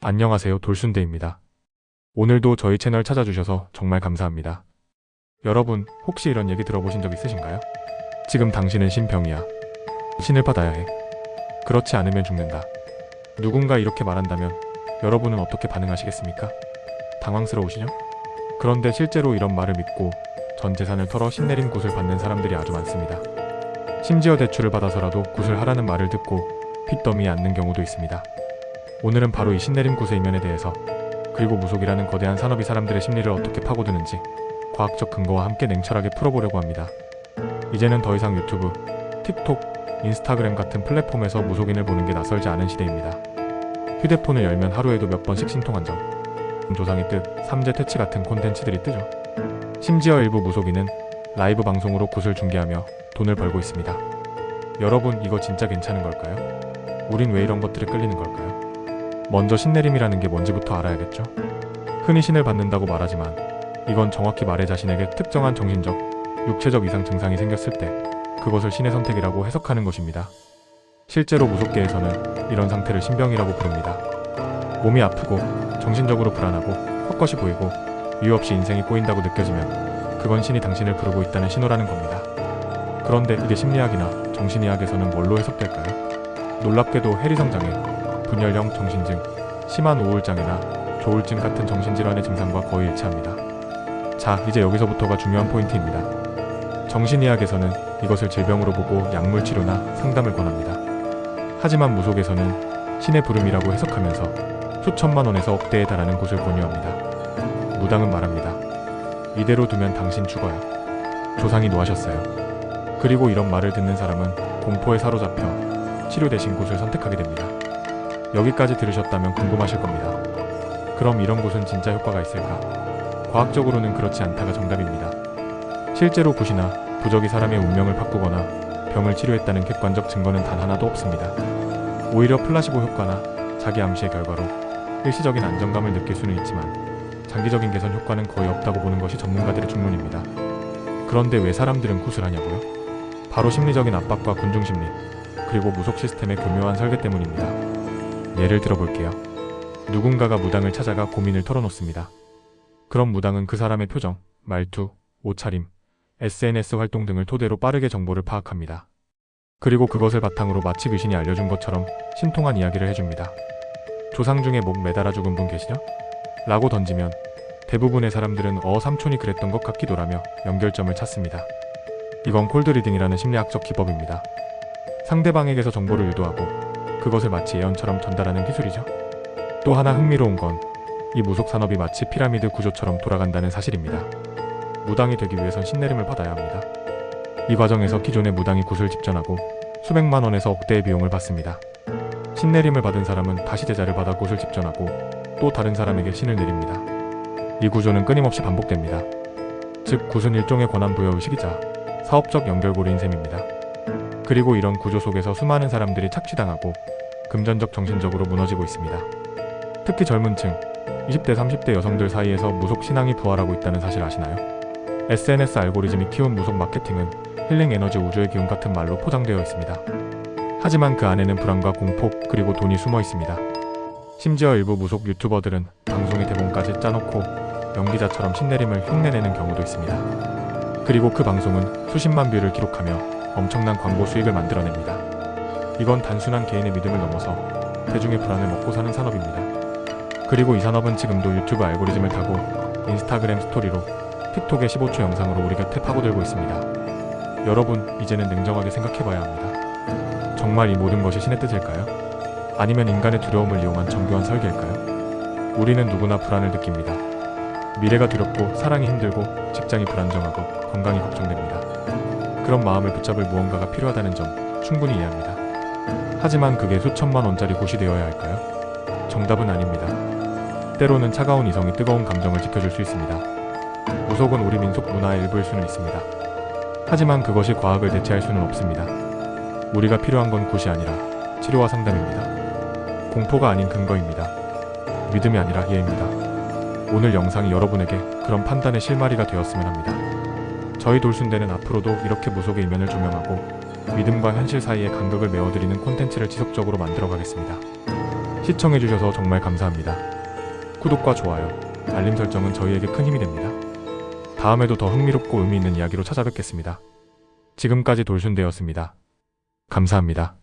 안녕하세요, 돌순대입니다. 오늘도 저희 채널 찾아주셔서 정말 감사합니다. 여러분, 혹시 이런 얘기 들어보신 적 있으신가요? 지금 당신은 신병이야. 신을 받아야 해. 그렇지 않으면 죽는다. 누군가 이렇게 말한다면 여러분은 어떻게 반응하시겠습니까? 당황스러우시죠? 그런데 실제로 이런 말을 믿고 전 재산을 털어 신내림 굿을 받는 사람들이 아주 많습니다. 심지어 대출을 받아서라도 굿을 하라는 말을 듣고 핏더미에 앉는 경우도 있습니다. 오늘은 바로 이 신내림 굿의 이면에 대해서, 그리고 무속이라는 거대한 산업이 사람들의 심리를 어떻게 파고드는지 과학적 근거와 함께 냉철하게 풀어보려고 합니다. 이제는 더 이상 유튜브, 틱톡, 인스타그램 같은 플랫폼에서 무속인을 보는 게 낯설지 않은 시대입니다. 휴대폰을 열면 하루에도 몇 번씩 신통한 점, 조상의 뜻, 삼재 퇴치 같은 콘텐츠들이 뜨죠. 심지어 일부 무속인은 라이브 방송으로 굿을 중계하며 돈을 벌고 있습니다. 여러분, 이거 진짜 괜찮은 걸까요? 우린 왜 이런 것들에 끌리는 걸까요? 먼저 신내림이라는 게 뭔지부터 알아야겠죠? 흔히 신을 받는다고 말하지만 이건 정확히 말해 자신에게 특정한 정신적, 육체적 이상 증상이 생겼을 때 그것을 신의 선택이라고 해석하는 것입니다. 실제로 무속계에서는 이런 상태를 신병이라고 부릅니다. 몸이 아프고 정신적으로 불안하고 헛것이 보이고 이유 없이 인생이 꼬인다고 느껴지면 그건 신이 당신을 부르고 있다는 신호라는 겁니다. 그런데 이게 심리학이나 정신의학에서는 뭘로 해석될까요? 놀랍게도 해리성장애, 분열형 정신증, 심한 우울장애나 조울증 같은 정신질환의 증상과 거의 일치합니다. 자, 이제 여기서부터가 중요한 포인트입니다. 정신의학에서는 이것을 질병으로 보고 약물 치료나 상담을 권합니다. 하지만 무속에서는 신의 부름이라고 해석하면서 수천만 원에서 억대에 달하는 굿을 권유합니다. 무당은 말합니다. 이대로 두면 당신 죽어요. 조상이 노하셨어요. 그리고 이런 말을 듣는 사람은 공포에 사로잡혀 치료 대신 굿을 선택하게 됩니다. 여기까지 들으셨다면 궁금하실 겁니다. 그럼 이런 굿은 진짜 효과가 있을까? 과학적으로는 그렇지 않다가 정답입니다. 실제로 굿이나 부적이 사람의 운명을 바꾸거나 병을 치료했다는 객관적 증거는 단 하나도 없습니다. 오히려 플라시보 효과나 자기 암시의 결과로 일시적인 안정감을 느낄 수는 있지만 장기적인 개선 효과는 거의 없다고 보는 것이 전문가들의 중론입니다. 그런데 왜 사람들은 굿을 하냐고요? 바로 심리적인 압박과 군중심리, 그리고 무속 시스템의 교묘한 설계 때문입니다. 예를 들어볼게요. 누군가가 무당을 찾아가 고민을 털어놓습니다. 그럼 무당은 그 사람의 표정, 말투, 옷차림, SNS 활동 등을 토대로 빠르게 정보를 파악합니다. 그리고 그것을 바탕으로 마치 귀신이 알려준 것처럼 신통한 이야기를 해줍니다. 조상 중에 목 매달아 죽은 분 계시죠? 라고 던지면 대부분의 사람들은 삼촌이 그랬던 것 같기도 라며 연결점을 찾습니다. 이건 콜드리딩이라는 심리학적 기법입니다. 상대방에게서 정보를 유도하고 그것을 마치 예언처럼 전달하는 기술이죠. 또 하나 흥미로운 건 이 무속 산업이 마치 피라미드 구조처럼 돌아간다는 사실입니다. 무당이 되기 위해선 신내림을 받아야 합니다. 이 과정에서 기존의 무당이 굿을 집전하고 수백만 원에서 억대의 비용을 받습니다. 신내림을 받은 사람은 다시 제자를 받아 굿을 집전하고 또 다른 사람에게 신을 내립니다. 이 구조는 끊임없이 반복됩니다. 즉, 굿은 일종의 권한 부여 의식이자 사업적 연결고리인 셈입니다. 그리고 이런 구조 속에서 수많은 사람들이 착취당하고 금전적 정신적으로 무너지고 있습니다. 특히 젊은 층, 20대 30대 여성들 사이에서 무속 신앙이 부활하고 있다는 사실 아시나요? SNS 알고리즘이 키운 무속 마케팅은 힐링 에너지 우주의 기운 같은 말로 포장되어 있습니다. 하지만 그 안에는 불안과 공포, 그리고 돈이 숨어 있습니다. 심지어 일부 무속 유튜버들은 방송의 대본까지 짜놓고 연기자처럼 신내림을 흉내내는 경우도 있습니다. 그리고 그 방송은 수십만 뷰를 기록하며 엄청난 광고 수익을 만들어냅니다. 이건 단순한 개인의 믿음을 넘어서 대중의 불안을 먹고 사는 산업입니다. 그리고 이 산업은 지금도 유튜브 알고리즘을 타고 인스타그램 스토리로, 틱톡의 15초 영상으로 우리 곁에 파고들고 있습니다. 여러분, 이제는 냉정하게 생각해봐야 합니다. 정말 이 모든 것이 신의 뜻일까요? 아니면 인간의 두려움을 이용한 정교한 설계일까요? 우리는 누구나 불안을 느낍니다. 미래가 두렵고 사랑이 힘들고 직장이 불안정하고 건강이 걱정됩니다. 그런 마음을 붙잡을 무언가가 필요하다는 점 충분히 이해합니다. 하지만 그게 수천만 원짜리 굿이 되어야 할까요? 정답은 아닙니다. 때로는 차가운 이성이 뜨거운 감정을 지켜줄 수 있습니다. 무속은 우리 민속 문화의 일부일 수는 있습니다. 하지만 그것이 과학을 대체할 수는 없습니다. 우리가 필요한 건 굿이 아니라 치료와 상담입니다. 공포가 아닌 근거입니다. 믿음이 아니라 이해입니다. 오늘 영상이 여러분에게 그런 판단의 실마리가 되었으면 합니다. 저희 돌순대는 앞으로도 이렇게 무속의 이면을 조명하고 믿음과 현실 사이의 간극을 메워드리는 콘텐츠를 지속적으로 만들어 가겠습니다. 시청해주셔서 정말 감사합니다. 구독과 좋아요, 알림 설정은 저희에게 큰 힘이 됩니다. 다음에도 더 흥미롭고 의미 있는 이야기로 찾아뵙겠습니다. 지금까지 돌순대였습니다. 감사합니다.